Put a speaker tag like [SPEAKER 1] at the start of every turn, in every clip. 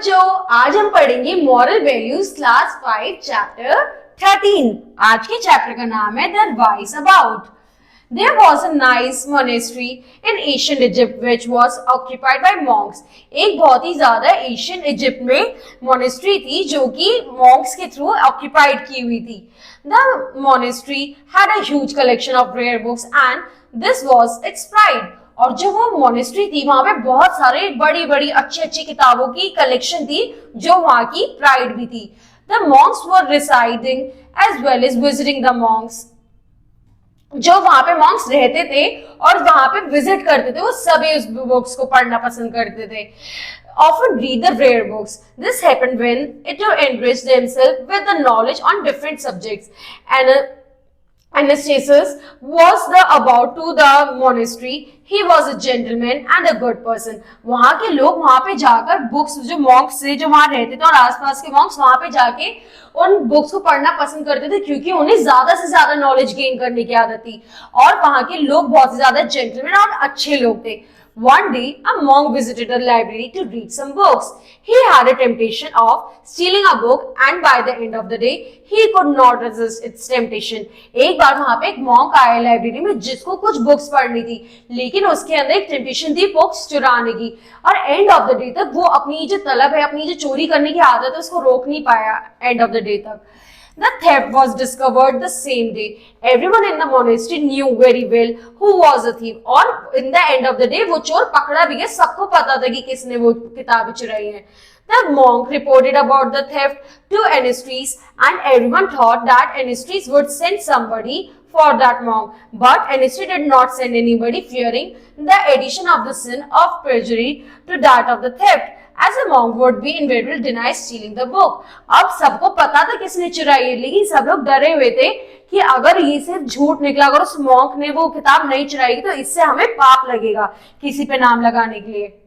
[SPEAKER 1] बच्चों, आज हम पढ़ेंगे मॉरल वैल्यूज क्लास 5 चैप्टर 13। आज के चैप्टर का नाम है the vice about. There was a nice monastery in ancient Egypt which was occupied by monks. एक बहुत ही ज्यादा एशियन इजिप्ट में मोनेस्ट्री थी जो कि मॉन्क्स के थ्रू ऑक्यूपाइड की हुई थी। The monastery had a huge collection of rare books and this was its pride. और जो वो मोनेस्ट्री थी वहां पे बहुत सारे बड़ी बड़ी अच्छी अच्छी किताबों की कलेक्शन थी जो वहां की प्राइड भी थी। The monks were residing as well as visiting the monks. जो वहां पे मॉन्क्स रहते थे और वहां पे विजिट करते थे वो सभी उस बुक्स को पढ़ना पसंद करते थे। Often read the rare books. This happened when it enriched themselves with the knowledge on different subjects. And Anastasius was the about to the monastery. He was a gentleman and a good person. वहां के लोग वहां पे जाकर books जो Monks थे जो वहां रहते थे और आसपास के मॉन्क्स वहां पे जाके उन बुक्स को पढ़ना पसंद करते थे क्योंकि उन्हें ज्यादा से ज्यादा नॉलेज गेन करने की आदत थी और वहां के लोग बहुत ज्यादा जेंटलमैन और अच्छे लोग थे। One day, a monk visited a library to read some books. He had a temptation of stealing a book, and by the end of the day, he could not resist its temptation. एक बार वहां पे एक monk आया library में जिसको कुछ books पढ़नी थी, लेकिन उसके अंदर एक टेम्पटेशन थी बुक्स चुराने की और एंड ऑफ द डे तक वो अपनी जो तलब है, अपनी जो चोरी करने की आदत है उसको रोक नहीं पाया एंड ऑफ द डे तक। The theft was discovered the same day. Everyone in the monastery knew very well who was the thief. और in the end of the day वो चोर पकड़ा भी गया, सबको पता था कि किसने वो किताबें चुराई हैं। The monk reported about the theft to Anastasius and everyone thought that Anastasius would send somebody for that monk. But Anastasius did not send anybody, fearing the addition of the sin of perjury to that of the theft. As a monk would be invariably deny stealing the book. अब सबको पता था किसने चुराई है, लेकिन सब लोग डरे हुए थे कि अगर ये सिर्फ झूठ निकला, अगर उस मॉन्क ने वो किताब नहीं चुराई तो इससे हमें पाप लगेगा किसी पे नाम लगाने के लिए।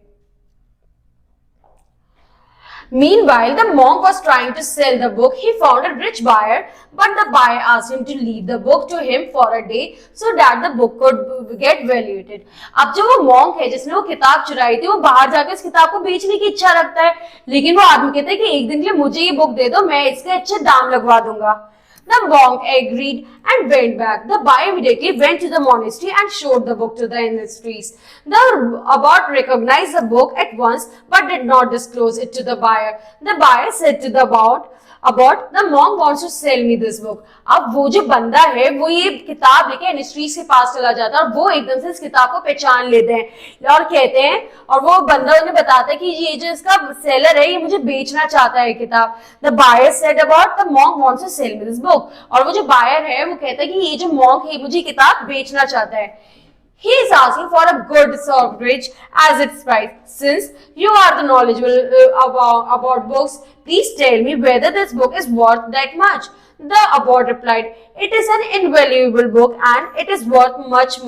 [SPEAKER 1] Meanwhile, the monk was trying to sell the book. He found a rich buyer, but the buyer asked him to leave the book to him for a day so that the book could get valuated. अब जो वो monk है जिसने वो किताब चुराई थी वो बाहर जाकर इस किताब को बेचने की इच्छा रखता है, लेकिन वो आदमी कहता है कि एक दिन के लिए मुझे ये बुक दे दो, मैं इसके अच्छे दाम लगवा दूंगा। The monk agreed and went back. The buyer immediately went to the monastery and showed the book to the Anastasius. The abbot recognized the book at once but did not disclose it to the buyer. The buyer said to the abbot, the monk wants to sell me this book. अब वो जो बंदा है वो ये किताब लेके एनिस्ट्रीज के पास चला जाता है और वो एकदम से इस किताब को पहचान लेते हैं और कहते हैं और वो बंदा उन्हें बताता है कि ये जो इसका सेलर है ये मुझे बेचना चाहता है किताब। The buyer said about the monk wants to sell me this book. और वो जो बायर है वो कहता है कि ये जो मॉन्क है मुझे किताब बेचना चाहता है। He is asking for a good suffrage as its price. Since you are the knowledgeable about books, please tell me whether this book is worth that much. The abbot replied, "It is an invaluable book and it is worth much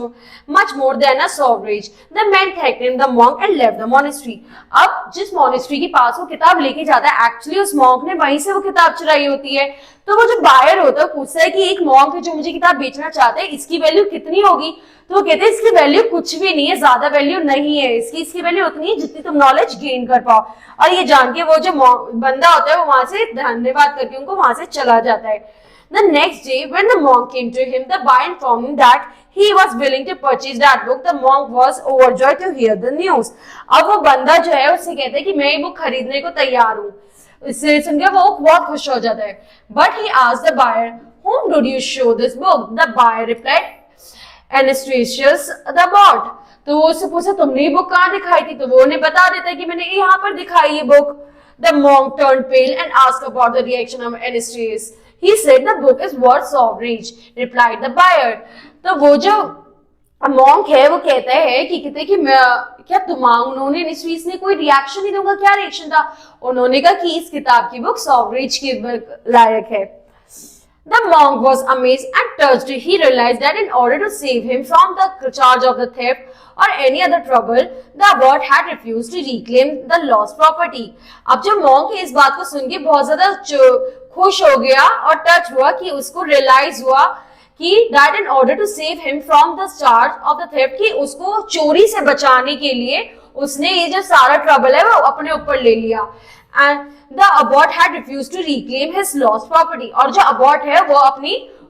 [SPEAKER 1] more than a suffrage." The man thanked him, the monk, and left the monastery. अब जिस monastery के पास वो किताब लेके जाता है, actually उस monk ने वहीं से वो किताब चुराई होती है। तो वो जो buyer होता है पूछता है कि एक monk है जो मुझे किताब बेचना चाहता है, इसकी वैल्यू कितनी होगी? तो वो कहते हैं इसकी वैल्यू कुछ भी नहीं है, ज्यादा वैल्यू नहीं है इसकी वैल्यू उतनी है जितनी तुम नॉलेज गेन कर पाओ। और ये जान के वो जो बंदा होता है वो वहां से धन्यवाद करके उनको वहां से चला जाता है। The next day, when the monk came to him, the buyer informed him that he was willing to purchase that book. The monk was overjoyed to hear the news. अब वो बंदा जो है उससे कहता है कि मैं ये बुक खरीदने को तैयार हूँ। इससे सुनकर वो बहुत खुश हो जाता है। But he asked the buyer, "Whom did you show this book?" The buyer replied, "Anastasius the abbot." तो वो उससे पूछा तुमने ये बुक कहाँ दिखाई थी? तो वो उन्हें बता देता है कि मैंने यहाँ पर दिखाई ये book. The monk turned pale and asked about the reaction of Anastasius. He said the book is worth suffrage, replied the buyer. तो वो जो monk है वो कहता है कि क्या उन्होंने Anastasius ने कोई रिएक्शन नहीं दूंगा, क्या रिएक्शन था? उन्होंने कहा कि इस किताब की बुक suffrage के लायक है। The monk was amazed and touched. He realized that in order to save him from the charge of the theft or any other trouble, the abbot had refused to reclaim the lost property. अब जो monk है इस बात को सुन के बहुत ज्यादा खुश हो गया और टच हुआ कि उसको रियलाइज हुआ कि that in order to save him from the charge of the theft, कि उसको चोरी से बचाने के लिए उसने ये जो सारा ट्रबल है वो अपने ऊपर ले लिया। And the abbot had refused to reclaim his lost property. और जो अबॉट है वो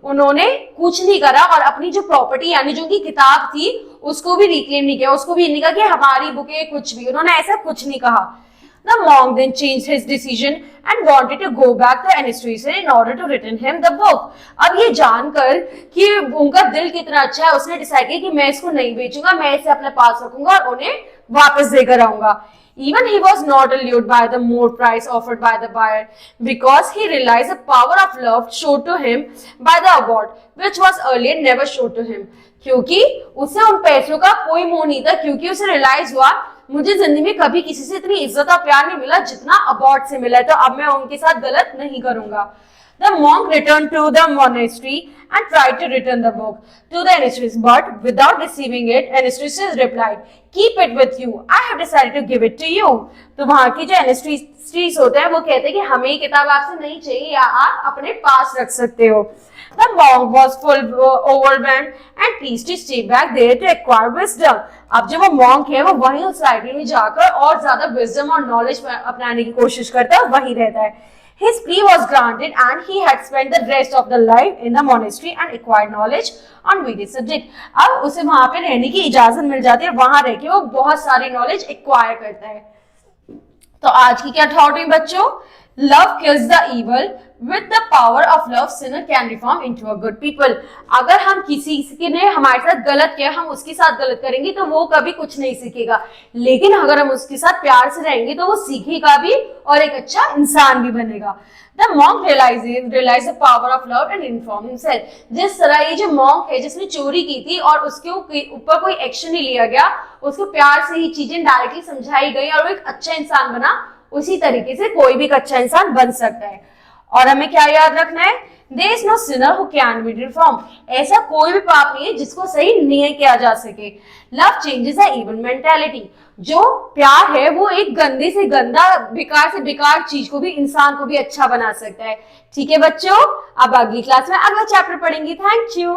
[SPEAKER 1] उन्होंने कुछ नहीं करा और अपनी जो प्रॉपर्टी यानी जो उनकी किताब थी उसको भी रिक्लेम नहीं किया, उसको भी नहीं कहा कि हमारी बुक है कुछ भी, उन्होंने ऐसा कुछ नहीं कहा। The monk then changed his decision and wanted to go back to Anastasia in order to return him the book. अब ये जानकर कि उनका दिल कितना अच्छा है, उसने डिसाइड किया कि मैं इसको नहीं बेचूंगा, मैं इसे अपने पास रखूंगा और उन्हें वापस देकर आऊंगा। Even he was not allured by the more price offered by the buyer because he realized the power of love showed to him by the abbot, which was earlier never showed to him. क्योंकि उसे उन पैसों का कोई मोह नहीं था, क्योंकि उसे रियलाइज हुआ मुझे जिंदगी में कभी किसी से इतनी इज्जत और प्यार नहीं मिला जितना अबॉट से मिला है, तो अब मैं उनके साथ गलत नहीं करूंगा। The monk returned to the monastery and tried to return the book to the Anastasis, but without receiving it, Anastasis replied, "Keep it with you. I have decided to give it to you." तो वहां की जो Anastasis होते हैं वो कहते हैं कि हमें ये किताब आपसे नहीं चाहिए या आप अपने पास रख सकते हो। The monk was full overwhelmed and pleased to stay back there to acquire wisdom. अब जो वो monk है वो वहीं उस लाइब्रेरी में जाकर और ज्यादा wisdom और knowledge अपनाने की कोशिश करता है और वहीं रहता है। His plea was granted and he had spent the rest of the life in the monastery and acquired knowledge on various subject. अब उसे वहां पे रहने की इजाजत मिल जाती है, वहां रह के वो बहुत सारी नॉलेज एक्वायर करता है। तो आज की क्या थॉट हुई बच्चों? Love kills the evil, with the power of love Sinner can reform into a good people. अगर हम किसी ने हमारे साथ गलत किया, हम उसके साथ गलत करेंगे तो वो कभी कुछ नहीं सीखेगा, लेकिन अगर हम उसके साथ प्यार से रहेंगे तो वो सीखेगा भी और एक अच्छा इंसान भी बनेगा। The monk realized the power of love and informed himself. जिस तरह ये जो monk है जिसने चोरी की थी और उसके ऊपर कोई एक्शन नहीं लिया गया, उसको प्यार से ही चीजें डायरेक्टली समझाई गई और वो एक अच्छा इंसान बना, उसी तरीके से कोई भी एक अच्छा इंसान बन सकता है। और हमें क्या याद रखना है? There is no sinner who can be reformed. ऐसा कोई भी पाप नहीं है जिसको सही नहीं किया जा सके। Love changes the evil mentality. जो प्यार है वो एक गंदे से गंदा, बेकार से बेकार चीज को भी, इंसान को भी अच्छा बना सकता है। ठीक है बच्चों, अब अगली क्लास में अगला चैप्टर पढ़ेंगे। Thank you.